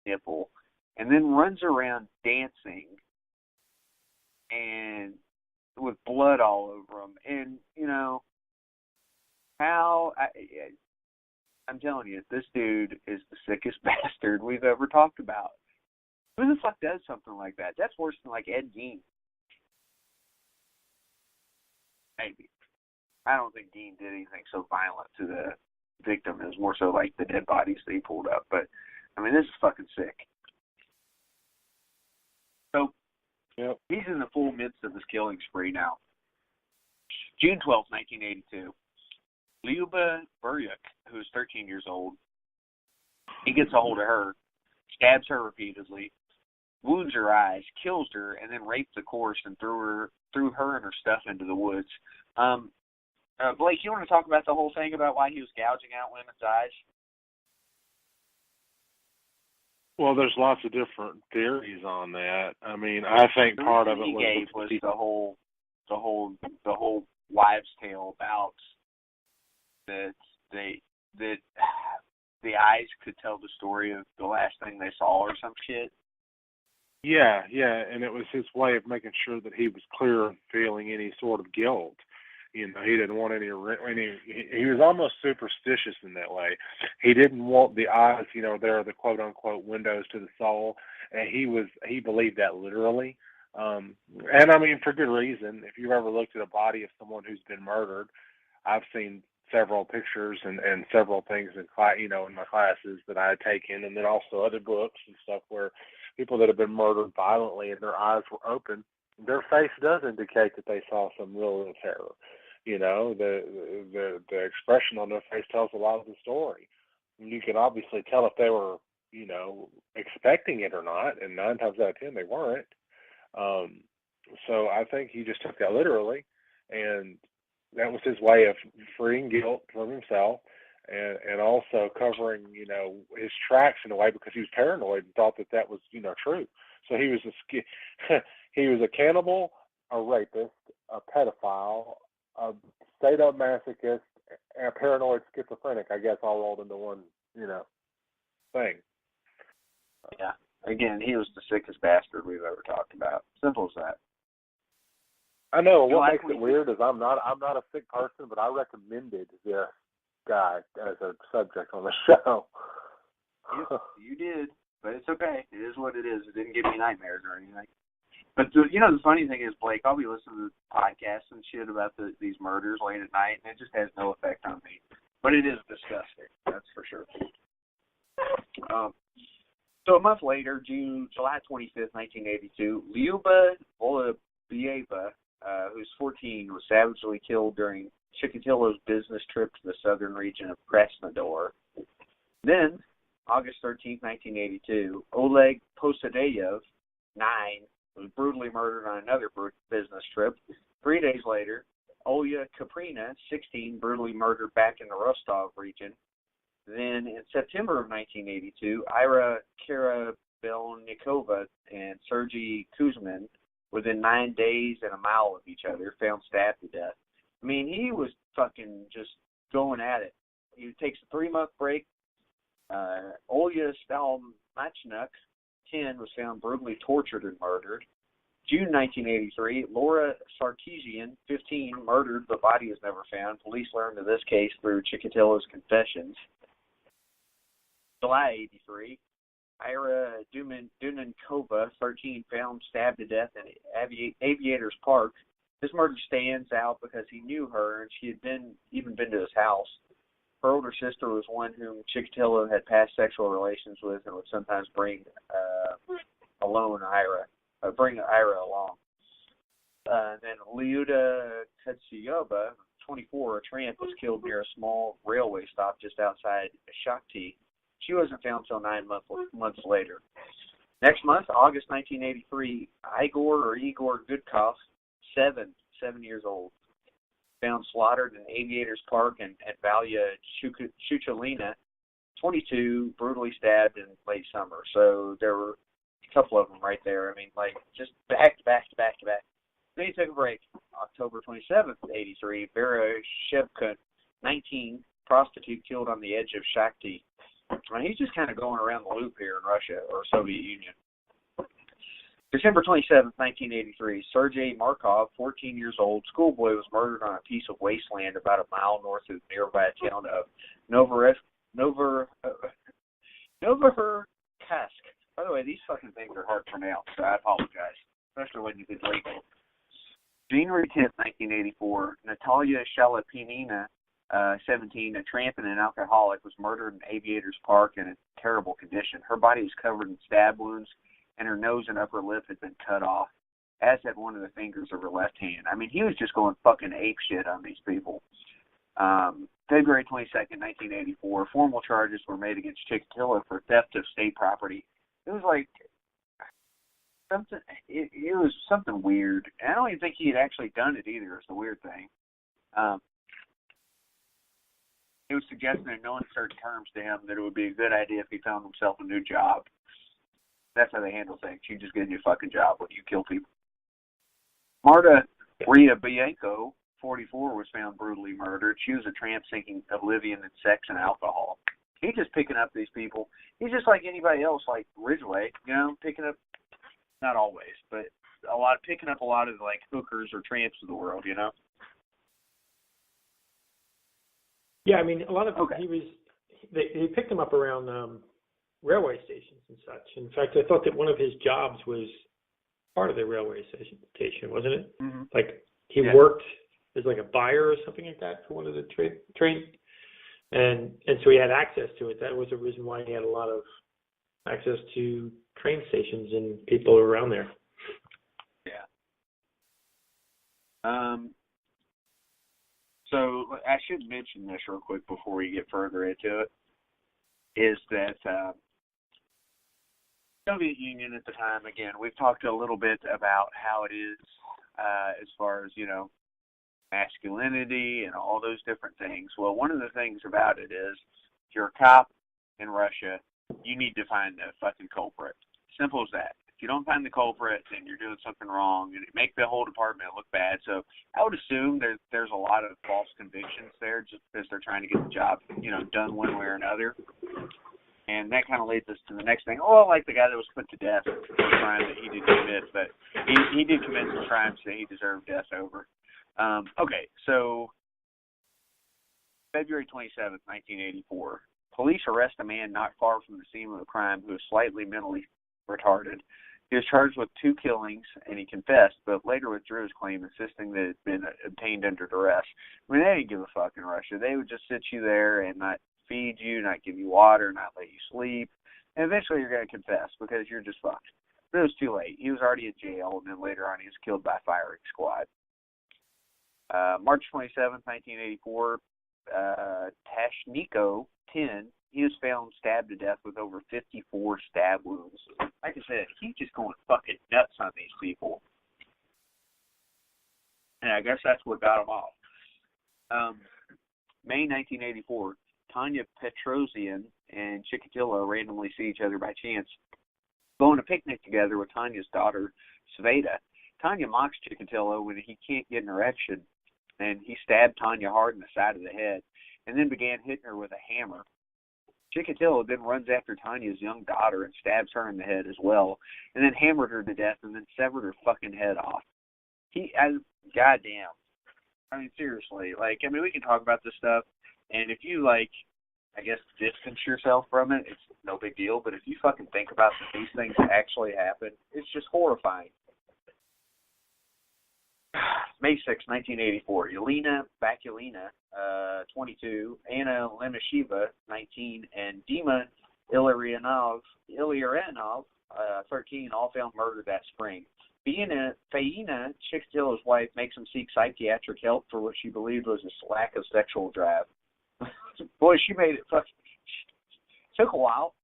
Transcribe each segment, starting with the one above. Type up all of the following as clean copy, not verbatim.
nipple, and then runs around dancing and with blood all over him. And, you know, I'm telling you, this dude is the sickest bastard we've ever talked about. Who the fuck does something like that? That's worse than, like, Ed Gein. Maybe. I don't think Gein did anything so violent to the victim. It was more so like the dead bodies that he pulled up. But, I mean, this is fucking sick. So, yep. He's in the full midst of his killing spree now. June 12, 1982. Lyuba Buryuk, who is 13 years old, he gets a hold of her, stabs her repeatedly, wounds her eyes, kills her, and then raped the corpse and threw her and her stuff into the woods. Blake, you want to talk about the whole thing about why he was gouging out women's eyes? Well, there's lots of different theories on that. I mean, I think part of it was the whole wives' tale about that the eyes could tell the story of the last thing they saw or some shit. Yeah, and it was his way of making sure that he was clear of feeling any sort of guilt. You know, he didn't want any. He was almost superstitious in that way. He didn't want the eyes. You know, they're the quote unquote windows to the soul, and he believed that literally. And I mean, for good reason. If you've ever looked at a body of someone who's been murdered, I've seen several pictures and several things in in my classes that I had taken, and then also other books and stuff where people that have been murdered violently and their eyes were open, their face does indicate that they saw some real terror. You know, the expression on their face tells a lot of the story. And you can obviously tell if they were, you know, expecting it or not, and 9 times out of 10 they weren't. So I think he just took that literally, and that was his way of freeing guilt from himself, and also covering, you know, his tracks in a way because he was paranoid and thought that was, you know, true. So he was he was a cannibal, a rapist, a pedophile, a stayed-up masochist, and a paranoid schizophrenic, I guess, all rolled into one, you know, thing. Yeah. Again, he was the sickest bastard we've ever talked about. Simple as that. I know. What makes it weird is I'm not a sick person, but I recommended this guy as a subject on the show. You did, but it's okay. It is what it is. It didn't give me nightmares or anything. But the funny thing is, Blake, I'll be listening to podcasts and shit about these murders late at night, and it just has no effect on me. But it is disgusting, that's for sure. So a month later, July 25th, 1982, Lyuba Volobieva, who's 14, was savagely killed during Chikatilo's business trip to the southern region of Krasnodar. Then, August 13th, 1982, Oleg Posadeyev, 9, was brutally murdered on another business trip. 3 days later, Olya Kaprina, 16, brutally murdered back in the Rostov region. Then, in September of 1982, Ira Karabelnikova and Sergei Kuzmin, within 9 days and a mile of each other, found stabbed to death. I mean, he was fucking just going at it. He takes a 3-month break. Olya Stalmachnuk, 10, was found brutally tortured and murdered. June 1983, Laura Sarkeesian, 15, murdered, but body was never found. Police learned of this case through Chikatilo's confessions. July 83, Ira Dunankova, 13, found stabbed to death in Aviators Park. This murder stands out because he knew her and she had even been to his house. Her older sister was one whom Chikatilo had past sexual relations with and would sometimes bring Ira along. Then Lyuda Katsuyova, 24, a tramp, was killed near a small railway stop just outside Shakhty. She wasn't found until 9 months later. Next month, August 1983, Igor Gudkov, 7 years old, found slaughtered in Aviators Park and at Valia Chuchalina, 22, brutally stabbed in late summer. So there were a couple of them right there. I mean, like, just back to back to back to back. Then he took a break. October 27th, 83, Vera Shevka, 19, prostitute killed on the edge of Shakhty. He's just kind of going around the loop here in Russia or Soviet Union. December 27, 1983, Sergei Markov, 14 years old, schoolboy, was murdered on a piece of wasteland about a mile north of the nearby town of Novoherkassk. By the way, these fucking things are hard to pronounce, so I apologize, especially when you could read them. January 10, 1984, Natalia Shalapinina, 17, a tramp and an alcoholic, was murdered in Aviators Park in a terrible condition. Her body was covered in stab wounds, and her nose and upper lip had been cut off, as had one of the fingers of her left hand. I mean, he was just going fucking ape shit on these people. February 22nd, 1984, formal charges were made against Chikatilo for theft of state property. It was like something. It was something weird. And I don't even think he had actually done it either. It's the weird thing. It was suggested in no uncertain terms to him that it would be a good idea if he found himself a new job. That's how they handle things. You just get a new fucking job when you kill people. Marta Ria Bianco, 44, was found brutally murdered. She was a tramp seeking oblivion in sex and alcohol. He's just picking up these people. He's just like anybody else, like Ridgway, picking up, not always, but picking up a lot of like hookers or tramps of the world, Yeah, I mean, a lot of they picked him up around railway stations and such. In fact, I thought that one of his jobs was part of the railway station, wasn't it? Mm-hmm. Like he worked as like a buyer or something like that for one of the train, and so he had access to it. That was the reason why he had a lot of access to train stations and people around there. Yeah. So I should mention this real quick before we get further into it, is that Soviet Union at the time, again, we've talked a little bit about how it is as far as, masculinity and all those different things. Well, one of the things about it is if you're a cop in Russia, you need to find the fucking culprit. Simple as that. If you don't find the culprit, then you're doing something wrong, and it makes the whole department look bad. So I would assume there's a lot of false convictions there just because they're trying to get the job, done one way or another. And that kind of leads us to the next thing. Oh, like the guy that was put to death for a crime that he did commit, but he did commit some crimes that he deserved death over. Okay, so February 27th, 1984, police arrest a man not far from the scene of the crime who was slightly mentally retarded. He was charged with 2 killings, and he confessed, but later withdrew his claim, insisting that it had been obtained under duress. I mean, they didn't give a fuck in Russia. They would just sit you there and not feed you, not give you water, not let you sleep, and eventually you're going to confess because you're just fucked. But it was too late. He was already in jail, and then later on he was killed by a firing squad. March 27th, 1984, Tashniko, 10, he was found stabbed to death with over 54 stab wounds. Like I said, he's just going fucking nuts on these people. And I guess that's what got him off. May 1984, Tanya Petrosian and Chikatilo randomly see each other by chance, go on a picnic together with Tanya's daughter, Sveta. Tanya mocks Chikatilo when he can't get an erection, and he stabbed Tanya hard in the side of the head, and then began hitting her with a hammer. Chikatilo then runs after Tanya's young daughter and stabs her in the head as well, and then hammered her to death and then severed her fucking head off. Goddamn. I mean, seriously. We can talk about this stuff, and if you, distance yourself from it, it's no big deal, but if you fucking think about that these things actually happen, it's just horrifying. May 6, 1984, Yelena Bakulina, 22, Anna Lemesheva, 19, and Dima Illarionov, 13, all found murdered that spring. Faina, Chikatilo's wife, makes him seek psychiatric help for what she believed was a lack of sexual drive. Boy, she made it fucking... Took a while.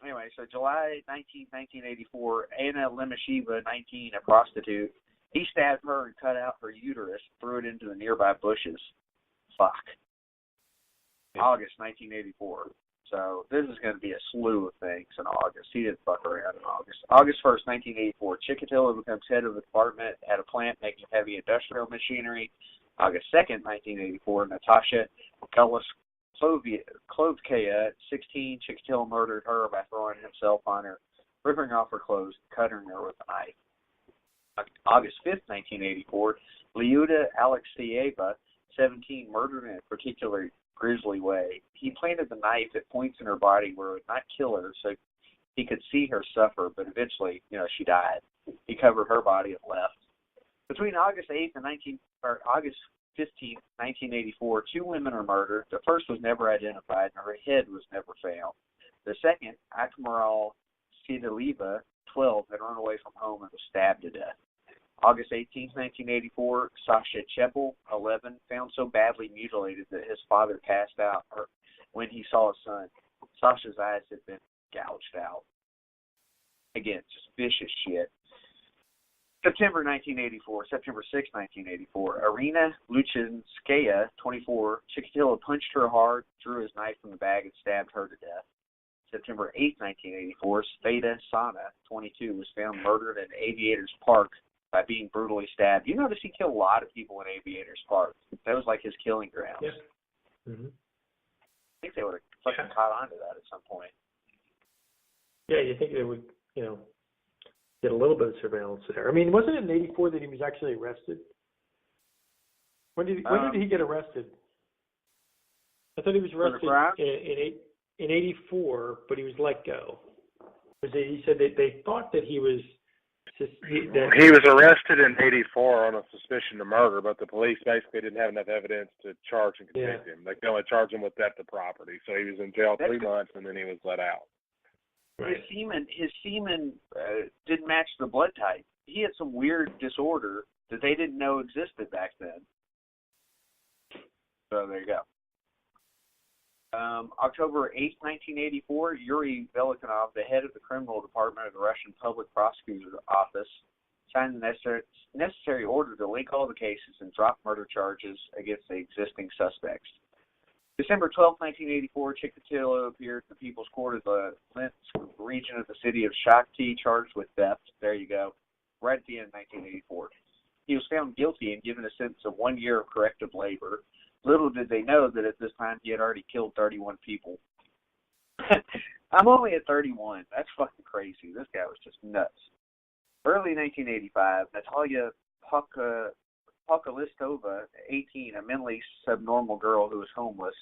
Anyway, so July 19, 1984, Anna Lemesheva, 19, a prostitute, he stabbed her and cut out her uterus, threw it into the nearby bushes. Fuck. August 1984. So this is going to be a slew of things in August. He didn't fuck around in August. August 1st, 1984. Chikatilo becomes head of the department at a plant making heavy industrial machinery. August 2nd, 1984. Natasha Klovkaya, 16, Chikatilo murdered her by throwing himself on her, ripping off her clothes, cutting her with a knife. August 5th, 1984, Lyuda Alexeyeva, 17, murdered in a particularly grisly way. He planted the knife at points in her body where it would not kill her, so he could see her suffer, but eventually, she died. He covered her body and left. Between August 8th and August 15th, 1984, 2 women are murdered. The first was never identified, and her head was never found. The second, Akmaral Sidaliva, 12, had run away from home and was stabbed to death. August 18th, 1984, Sasha Chepel, 11, found so badly mutilated that his father passed out when he saw his son. Sasha's eyes had been gouged out. Again, just vicious shit. September 6, 1984, Irina Luchinskaya, 24, Chikatilo punched her hard, drew his knife from the bag, and stabbed her to death. September 8, 1984, Sveta Sana, 22, was found murdered in Aviators Park by being brutally stabbed. You notice he killed a lot of people in Aviators Park. That was like his killing grounds. Yeah. Mm-hmm. I think they would have fucking caught on to that at some point. Yeah, you think they would, get a little bit of surveillance there. I mean, wasn't it in '84 that he was actually arrested? When did he get arrested? I thought he was arrested in '84, but he was let go. He said that they thought that he was. He was arrested in '84 on a suspicion of murder, but the police basically didn't have enough evidence to charge and convict him. They could only charge him with theft of property. So he was in jail 3 months, and then he was let out. Right. His semen didn't match the blood type. He had some weird disorder that they didn't know existed back then. So there you go. October 8, 1984, Yuri Velikanov, the head of the criminal department of the Russian Public Prosecutor's Office, signed the necessary order to link all the cases and drop murder charges against the existing suspects. December 12, 1984, Chikatilo appeared in the People's Court of the Linsk region of the city of Shakti, charged with theft. There you go. Right at the end of 1984. He was found guilty and given a sentence of 1 year of corrective labor. Little did they know that at this time he had already killed 31 people. I'm only at 31. That's fucking crazy. This guy was just nuts. Early 1985, Natalia Pokalistova, 18, a mentally subnormal girl who was homeless.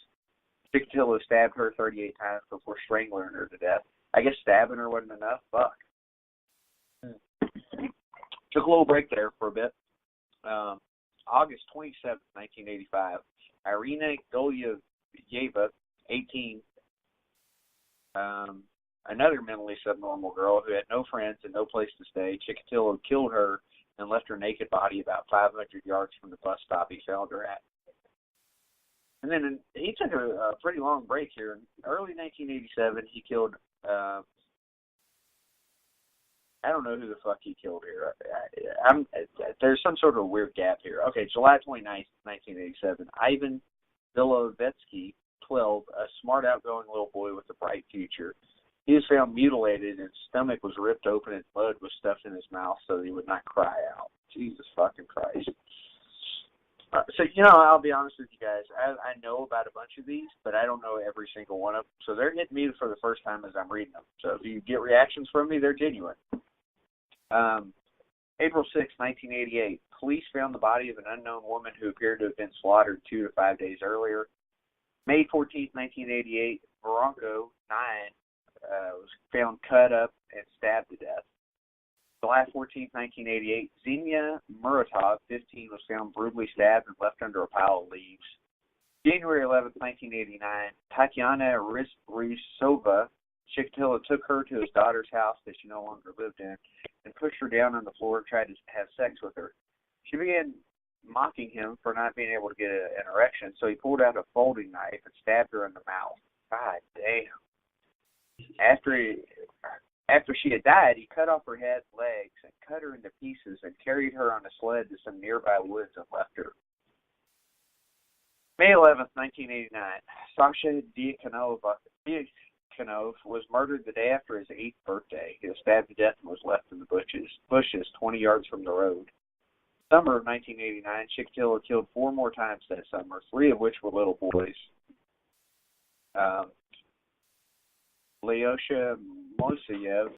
Chikatilo stabbed her 38 times before strangling her to death. I guess stabbing her wasn't enough. Fuck. Took a little break there for a bit. August 27, 1985, Irina Golyeva, 18, another mentally subnormal girl who had no friends and no place to stay. Chikatilo killed her and left her naked body about 500 yards from the bus stop he found her at. And then he took a pretty long break here. In early 1987, he killed, I don't know who the fuck he killed here. There's some sort of weird gap here. Okay, July 29th, 1987, Ivan Vilovetsky, 12, a smart, outgoing little boy with a bright future. He was found mutilated, and his stomach was ripped open and blood was stuffed in his mouth so that he would not cry out. Jesus fucking Christ. So, I'll be honest with you guys. I know about a bunch of these, but I don't know every single one of them. So they're hitting me for the first time as I'm reading them. So if you get reactions from me, they're genuine. April 6, 1988, police found the body of an unknown woman who appeared to have been slaughtered 2 to 5 days earlier. May 14, 1988, Voronko, 9, was found cut up and stabbed to death. July 14, 1988, Xenia Muratov, 15, was found brutally stabbed and left under a pile of leaves. January 11, 1989, Tatiana Rysova, Chikatilo took her to his daughter's house that she no longer lived in and pushed her down on the floor and tried to have sex with her. She began mocking him for not being able to get an erection, so he pulled out a folding knife and stabbed her in the mouth. God damn. After she had died, he cut off her head and legs and cut her into pieces and carried her on a sled to some nearby woods and left her. May 11th, 1989, Sasha Diakonov was murdered the day after his 8th birthday. He was stabbed to death and was left in the bushes 20 yards from the road. Summer of 1989, Chikatilo killed 4 more times that summer, 3 of which were little boys. Lyosha Moiseyev